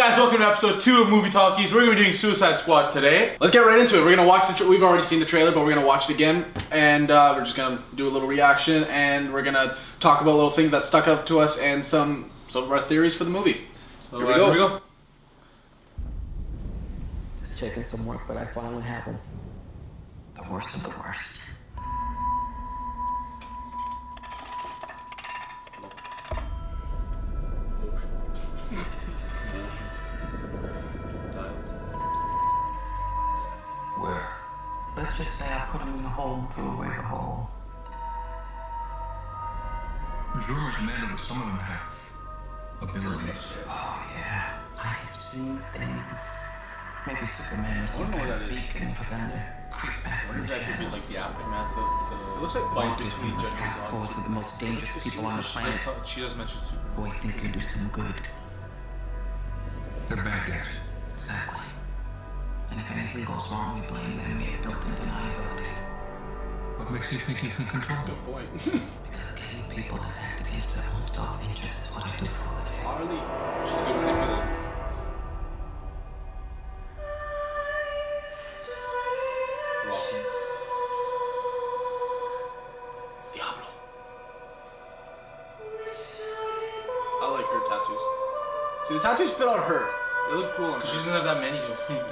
guys, welcome to episode 2 of Movie Talkies. We're going to be doing Suicide Squad today. Let's get right into it. We're going to watch we've already seen the trailer, but we're going to watch it again. And we're just going to do a little reaction, and we're going to talk about little things that stuck up to us and some of our theories for the movie. So here we go. It's taking some work, but I finally have him. The worst of the worst. Where? Let's just say I put him in the hole and threw away the hole. There's rumors, Amanda, that some of them have abilities. Oh yeah, I've seen things. Maybe Superman is some kind of beacon for them to creep back from the That could be shadows. like the aftermath of the It looks like fight Walker's between in the Judge task and force of the most dangerous people on the planet. She does mention Superman. Boy, think can do some good. They're bad guys. Exactly. And if anything goes wrong, we blame them. We have built-in deniability. What makes you think you can control them? Good point. Because getting people to act against their own self-interest is what I do for a living. Harley, she's a good manipulator. Diablo. I like her tattoos. See, the tattoos fit on her. They look cool because she doesn't have that many of them.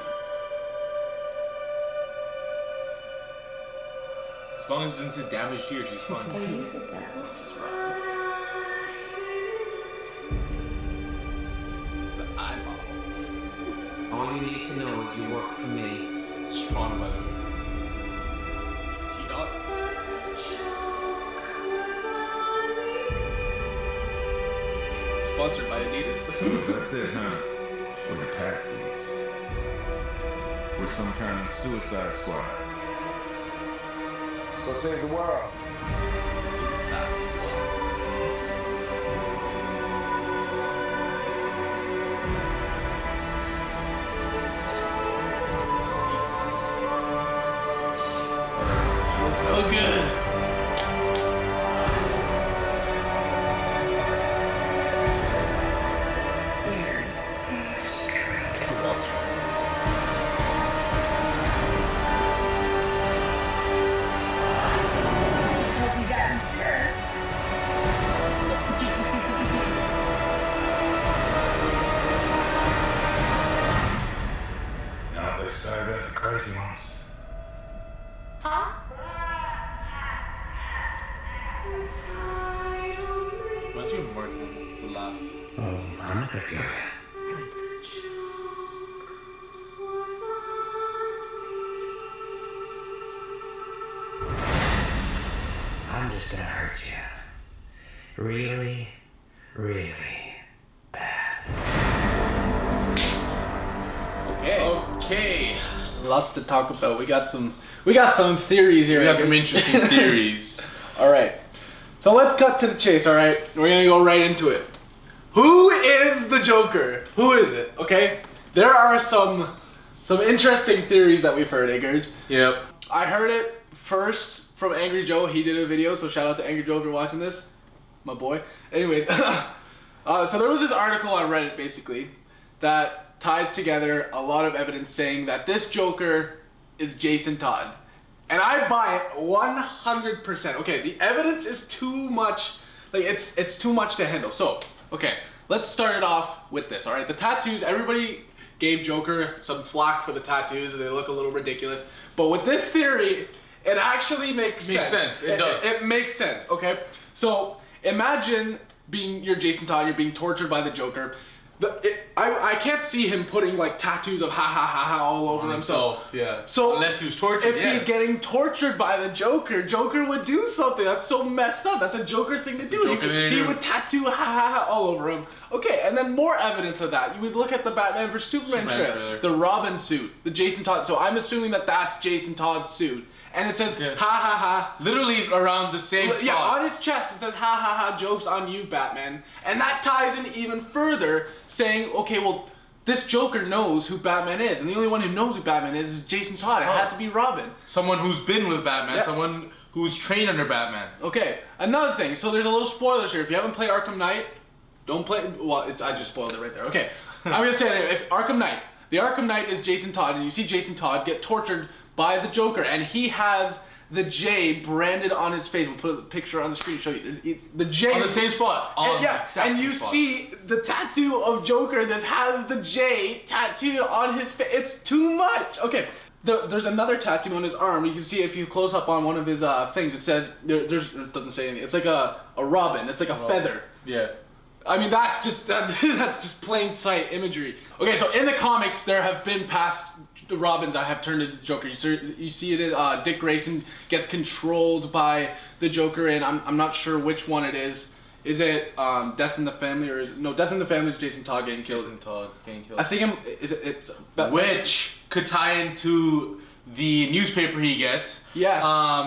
As long as it doesn't say damaged here, she's fine. Are you the devil? The eyeball. All you need to know is you work for me. Strong by them. T-Dot. Sponsored by Adidas. That's it, huh? We're the patsies. We're some kind of suicide squad. Let's go save the world. So good. Hope you got him served. Now they say about the crazy ones. Huh? Reminds me of Mark with the laugh. Oh, I'm not gonna kill you. I'm just gonna hurt you. Really, really bad. Okay. Lots to talk about. We got some theories here. We got some interesting theories. All right. So let's cut to the chase, all right? We're going to go right into it. Who is the Joker? Who is it? Okay? There are some interesting theories that we've heard, Ingrid. Yep. I heard it first from Angry Joe. He did a video, so shout out to Angry Joe if you're watching this. My boy. Anyways, so there was this article on Reddit, basically, that ties together a lot of evidence saying that this Joker is Jason Todd. And I buy it 100%. Okay, the evidence is too much, like it's too much to handle. So, okay, let's start it off with this, all right? The tattoos, everybody gave Joker some flack for the tattoos. They look a little ridiculous. But with this theory, it actually makes sense. It does. It makes sense, okay? So, imagine you're Jason Todd, you're being tortured by the Joker. I can't see him putting like tattoos of ha ha ha ha all over himself. Yeah. So unless he was tortured, if he's getting tortured by the Joker, Joker would do something. That's so messed up. That's a Joker thing to do. He would tattoo ha ha ha all over him. Okay, and then more evidence of that. You would look at the Batman vs Superman trailer, the Robin suit, the Jason Todd. So I'm assuming that that's Jason Todd's suit. And it says, ha ha ha. Literally around the same spot. Yeah, on his chest it says, ha ha ha, joke's on you, Batman. And that ties in even further, saying, okay, well, this Joker knows who Batman is. And the only one who knows who Batman is Jason Todd. It had to be Robin. Someone who's been with Batman, someone who's trained under Batman. Okay, another thing. So there's a little spoilers here. If you haven't played Arkham Knight, don't play. Well, I just spoiled it right there. Okay. I'm gonna say it anyway. If Arkham Knight, the Arkham Knight is Jason Todd, and you see Jason Todd get tortured by the Joker, and he has the J branded on his face. We'll put a picture on the screen to show you. It's the J On the same spot. On yeah, the exact and same you spot. see the tattoo of Joker. This has the J tattooed on his face. It's too much. Okay. There's another tattoo on his arm. You can see if you close up on one of his things. It says it doesn't say anything. It's like a robin. It's like a feather. Yeah. I mean, that's just plain sight imagery. Okay, so in the comics, there have been past Robins that have turned into Joker. You see it in Dick Grayson gets controlled by the Joker, and I'm not sure which one it is. Is it Death in the Family, or Death in the Family is Jason Todd getting killed? Jason Todd getting killed. I think it's Which could tie into the newspaper he gets. Yes.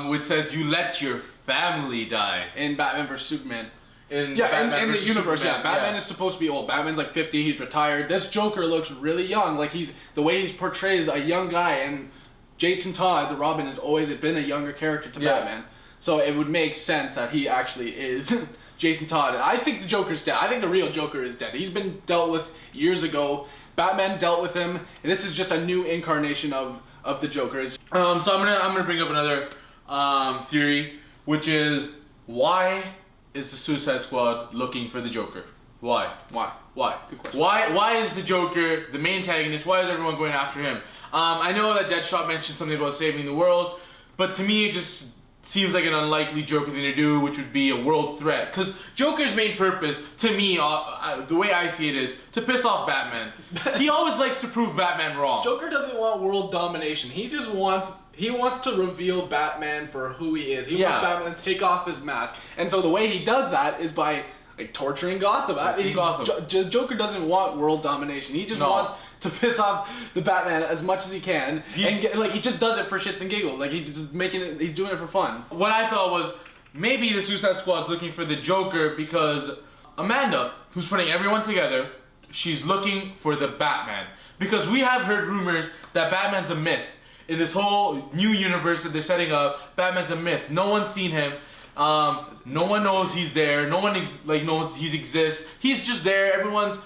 Which says you let your family die. in Batman vs Superman. In Yeah, Batman in the versus universe, Superman, yeah. Batman is supposed to be old. Batman's like 50, he's retired. This Joker looks really young. Like the way he's portrayed is a young guy, and Jason Todd, the Robin, has always been a younger character to Batman. So it would make sense that he actually is Jason Todd. I think the Joker's dead. I think the real Joker is dead. He's been dealt with years ago. Batman dealt with him, and this is just a new incarnation of the Joker. So I'm gonna bring up another theory, which is why is the Suicide Squad looking for the Joker? Why? Good question. Why is the Joker the main antagonist? Why is everyone going after him? I know that Deadshot mentioned something about saving the world, but to me it just seems like an unlikely Joker thing to do, which would be a world threat. Because Joker's main purpose, to me, the way I see it, is to piss off Batman. He always likes to prove Batman wrong. Joker doesn't want world domination. He just wants to reveal Batman for who he is. He wants Batman to take off his mask. And so the way he does that is by like torturing Gotham. Joker doesn't want world domination. He just wants to piss off the Batman as much as he can, and he just does it for shits and giggles. Like he's doing it for fun. What I thought was maybe the Suicide Squad's looking for the Joker because Amanda, who's putting everyone together, she's looking for the Batman. Because we have heard rumors that Batman's a myth. In this whole new universe that they're setting up, Batman's a myth. No one's seen him. No one knows he's there. No one knows he exists. He's just there. Everyone's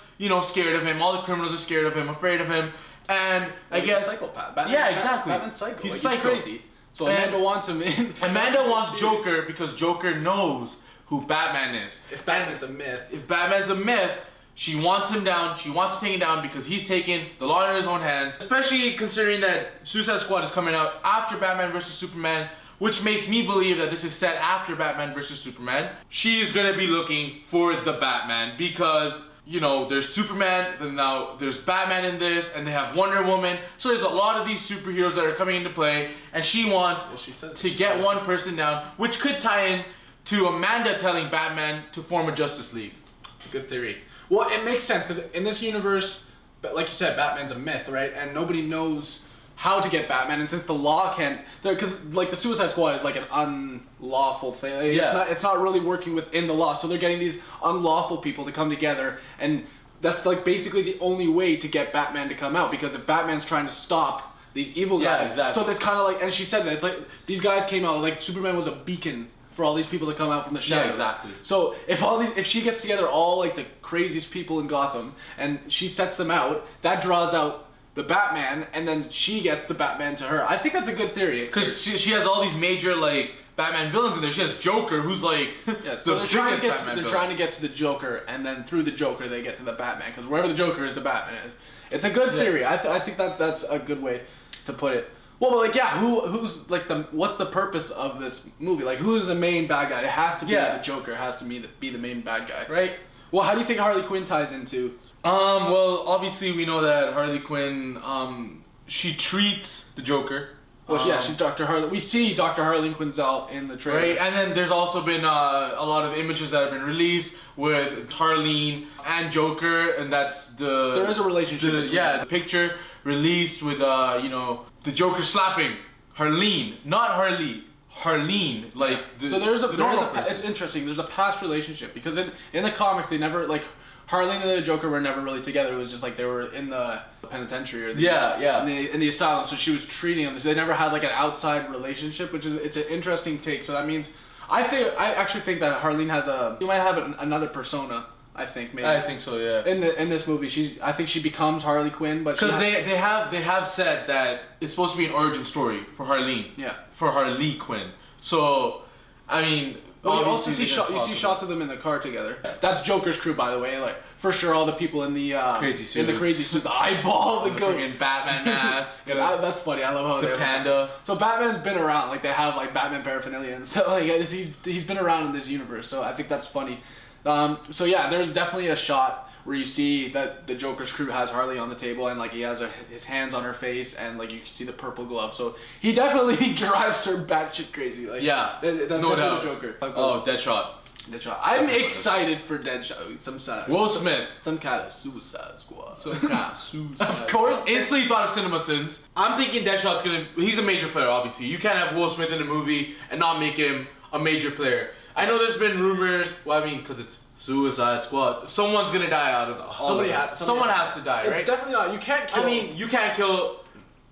scared of him. All the criminals are scared of him, afraid of him. And I guess he's a psychopath. Batman, yeah, exactly. Batman's psycho. He's He's crazy. So Amanda wants him in. Amanda wants Joker because Joker knows who Batman is. If Batman's a myth. If Batman's a myth, she wants him down. She wants him taken down because he's taking the law in his own hands. Especially considering that Suicide Squad is coming out after Batman vs Superman, which makes me believe that this is set after Batman vs Superman. She's gonna be looking for the Batman because there's Superman, then now there's Batman in this, and they have Wonder Woman. So there's a lot of these superheroes that are coming into play, and she wants to get one person down, which could tie in to Amanda telling Batman to form a Justice League. It's a good theory. Well, it makes sense because in this universe, like you said, Batman's a myth, right? And nobody knows how to get Batman, and since the law can't, because like the Suicide Squad is like an unlawful thing. It's not really working within the law, so they're getting these unlawful people to come together, and that's like basically the only way to get Batman to come out. Because if Batman's trying to stop these evil guys, exactly. So it's kind of like, and she says it, it's like these guys came out, like Superman was a beacon for all these people to come out from the shadows. Yeah, exactly. So if she gets together all like the craziest people in Gotham and she sets them out, that draws out the Batman, and then she gets the Batman to her. I think that's a good theory. Because she has all these major Batman villains in there. She has Joker, who's so they're trying to get to the Joker, and then through the Joker they get to the Batman. Because wherever the Joker is, the Batman is. It's a good theory. I think that's a good way to put it. Well, but who's what's the purpose of this movie? Like, who's the main bad guy? It has to be the Joker. It has to be the main bad guy, right? Well, how do you think Harley Quinn ties into? Well, obviously we know that Harley Quinn, she treats the Joker. Well, yeah, she's Dr. Harley. We see Dr. Harley Quinzel in the trailer. Right, and then there's also been a lot of images that have been released with Harleen and Joker, and that's there is a relationship. The picture released with the Joker slapping Harleen, not Harley. Harleen, it's interesting. There's a past relationship because in the comics they never Harleen and the Joker were never really together. It was just like they were in the penitentiary or in the asylum. So she was treating them. They never had like an outside relationship, it's an interesting take. So that means I actually think that Harleen might have another persona I think maybe. I think so, yeah. In this movie, I think she becomes Harley Quinn, but because they have said that it's supposed to be an origin story for Harleen. Yeah. For Harley Quinn. So, I mean, well, you also obviously see they're gonna talk shots of them in the car together. That's Joker's crew, by the way. Like for sure, all the people in the crazy suits. in the crazy suit, the eyeball, the goat. freaking Batman mask. That's funny. I love how The they have panda. So Batman's been around. Like they have like Batman paraphernalia and stuff. Like he's been around in this universe. So I think that's funny. So yeah, there's definitely a shot where you see that the Joker's crew has Harley on the table and like he has his hands on her face and like you can see the purple glove. So he definitely drives her batshit crazy. Like Yeah, that's no definitely doubt. the Joker. Oh, Deadshot. Deadshot. I'm excited for Deadshot. Will Smith. Some kind of Suicide Squad. Some kind of suicide. Of course. Instantly thought of Cinema Sins. I'm thinking Deadshot's gonna. He's a major player, obviously. You can't have Will Smith in a movie and not make him a major player. I know there's been rumors. Well, I mean, because it's Suicide Squad. Someone's gonna die out of all of it. Someone has to die, right? It's definitely not. You can't kill. I mean, you can't kill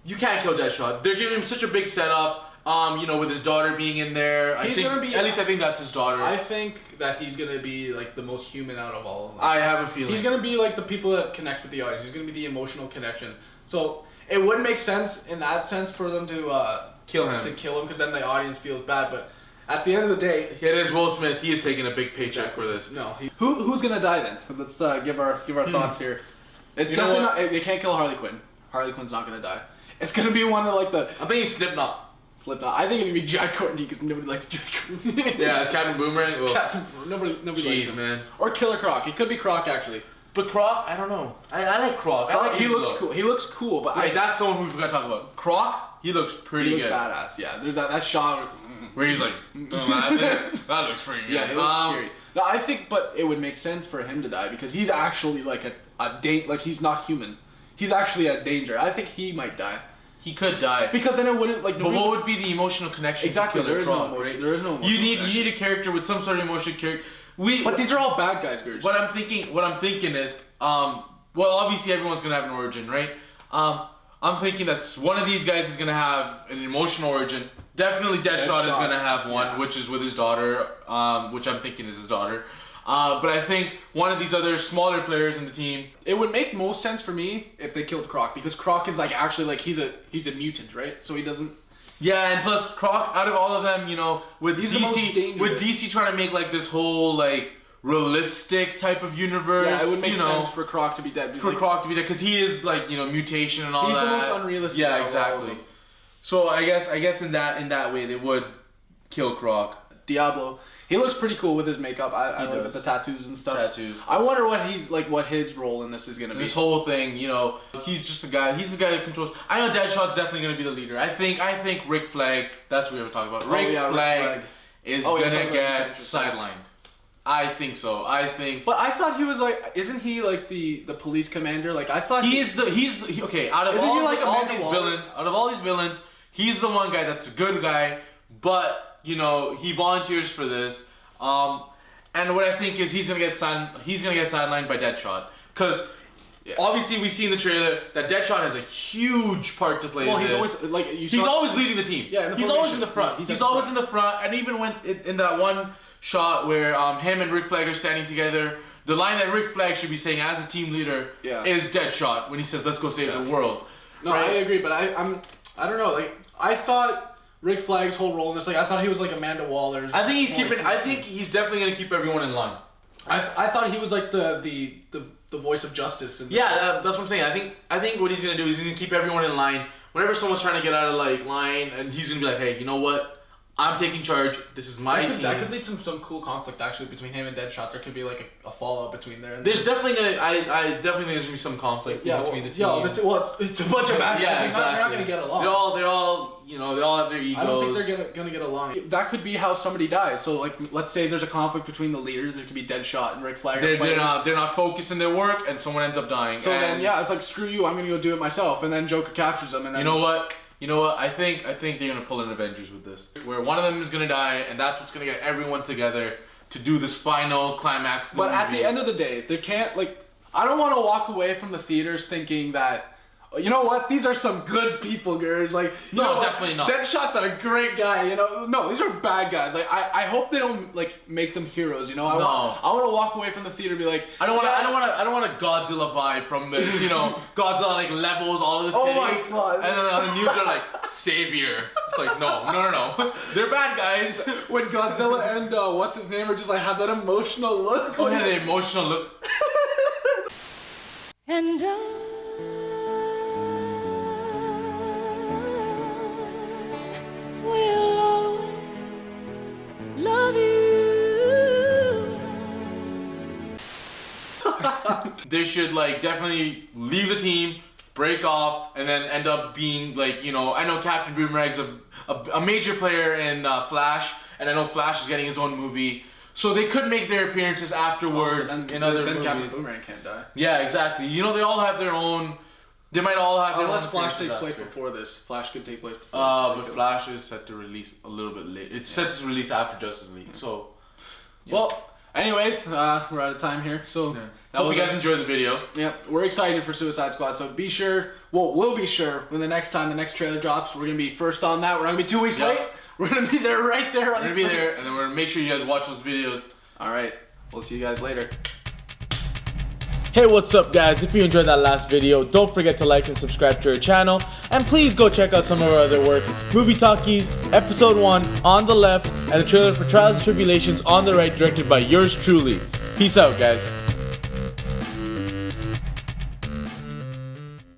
Deadshot. They're giving him such a big setup. You know, with his daughter being in there. I think that's his daughter. I think that he's gonna be like the most human out of all of them. I have a feeling He's gonna be like the people that connect with the audience. He's gonna be the emotional connection. So it would make sense in that sense for them to kill him because then the audience feels bad. But at the end of the day, it is Will Smith. He is taking a big paycheck for this. No, who's gonna die then? Let's give our thoughts here. It's definitely not. They can't kill Harley Quinn. Harley Quinn's not gonna die. It's gonna be one of like the. I think he's Slipknot. I think it's gonna be Jack Courtney because nobody likes Jack Courtney. Yeah, it's Captain Boomerang. Nobody likes him. Man. Or Killer Croc. It could be Croc actually. But Croc, I don't know. I like Croc. He looks cool. He looks cool, but that's someone we forgot to talk about. Croc, he looks pretty good. He looks badass. Yeah, there's that shot where he's like, that looks pretty good. Yeah, he looks scary. No, I think, but it would make sense for him to die because he's actually like like he's not human. He's actually a danger. I think he might die. He could die because then it wouldn't like. But what would be the emotional connection? Exactly, there is no emotion. Right? There is no. You need a character with some sort of emotional character. But these are all bad guys, Gurge. What I'm thinking is, well, obviously everyone's gonna have an origin, right? I'm thinking that one of these guys is gonna have an emotional origin. Definitely Deadshot is gonna have one, which is with his daughter, which I'm thinking is his daughter. But I think one of these other smaller players in the team. It would make most sense for me if they killed Croc because Croc is like actually like he's a mutant, right? So he doesn't. Yeah, and plus Croc, out of all of them, you know, with DC trying to make like this whole like realistic type of universe. Yeah, it would make sense for Croc to be dead. Croc to be dead because he is like mutation and all that. He's the most unrealistic. Yeah, exactly. So I guess in that way they would kill Croc. Diablo. He looks pretty cool with his makeup. I like with the tattoos and stuff. I wonder what his role in this is gonna be. This whole thing, he's just a guy. He's the guy that controls. I know Deadshot's definitely gonna be the leader. I think Rick Flag. That's what we were talking about. Rick Flag is gonna get sidelined. I think so. But I thought he was like, isn't he like the police commander? Like I thought he's the okay. Out of all these villains, he's the one guy that's a good guy, but. He volunteers for this, and what I think is he's gonna get sidelined by Deadshot, because obviously we see in the trailer that Deadshot has a huge part to play. Well, in he's this. always like he's always leading the team. Yeah, he's always in the front. He's always in the front, and even when in that one shot where him and Rick Flag are standing together, the line that Rick Flag should be saying as a team leader is Deadshot when he says, "Let's go save the world." No, right? I agree, but I don't know. Like I thought. Rick Flag's whole role in this, like I thought he was like Amanda Waller's. I think he's definitely gonna keep everyone in line. I thought he was like the voice of justice. That's what I'm saying. I think what he's gonna do is he's gonna keep everyone in line. Whenever someone's trying to get out of like line, and he's gonna be like, hey, you know what? I'm taking charge. This is my team. That could lead to some cool conflict actually between him and Deadshot. There could be like a fallout between there. There's definitely gonna. I definitely think there's gonna be some conflict between the team. It's a bunch of bad guys. Exactly. They're not gonna get along. They're all they all have their egos. I don't think they're gonna get along. That could be how somebody dies. So like, let's say there's a conflict between the leaders. There could be Deadshot and Rick Flag. They're not focused in their work, and someone ends up dying. So then it's like screw you. I'm gonna go do it myself. And then Joker captures them. And then you know what? I think they're gonna pull in Avengers with this, where one of them is gonna die, and that's what's gonna get everyone together to do this final climax. But at the end of the day, there can't I don't want to walk away from the theaters thinking that, you know what? These are some good people, Gerd. Like, you No, know what? definitely not. Deadshot's a great guy, you know. No, these are bad guys. Like, I hope they don't like make them heroes. You know, I want to walk away from the theater and be like, I don't want a Godzilla vibe from this. You know, Godzilla like levels all of the city. Oh my God. And then on the news they're like savior. It's like no. They're bad guys. when Godzilla and what's his name are just like have that emotional look. Oh yeah, the emotional look. And will always love you. They should like definitely leave the team, break off, and then end up being like, you know, I know Captain Boomerang's a major player in Flash, and I know Flash is getting his own movie. So they could make their appearances afterwards in other movies. Then Captain Boomerang can't die. Yeah, exactly. You know, they all have their own. They might all have their Unless own Flash takes appearances place after. before this. Flash could take place before this. But Flash is set to release a little bit late. It's set to release after Justice League. So, yeah. Well, anyways, we're out of time here. So, hope you guys enjoyed the video. Yeah, we're excited for Suicide Squad. So be sure. Well, we'll be sure when the next trailer drops. We're gonna be first on that. We're not gonna be 2 weeks late. We're gonna be there right there. We're gonna be there, and then we're gonna make sure you guys watch those videos. All right. We'll see you guys later. Hey, what's up guys? If you enjoyed that last video, don't forget to like and subscribe to our channel, and please go check out some of our other work. Movie Talkies, episode 1 on the left, and the trailer for Trials and Tribulations on the right, directed by yours truly. Peace out guys.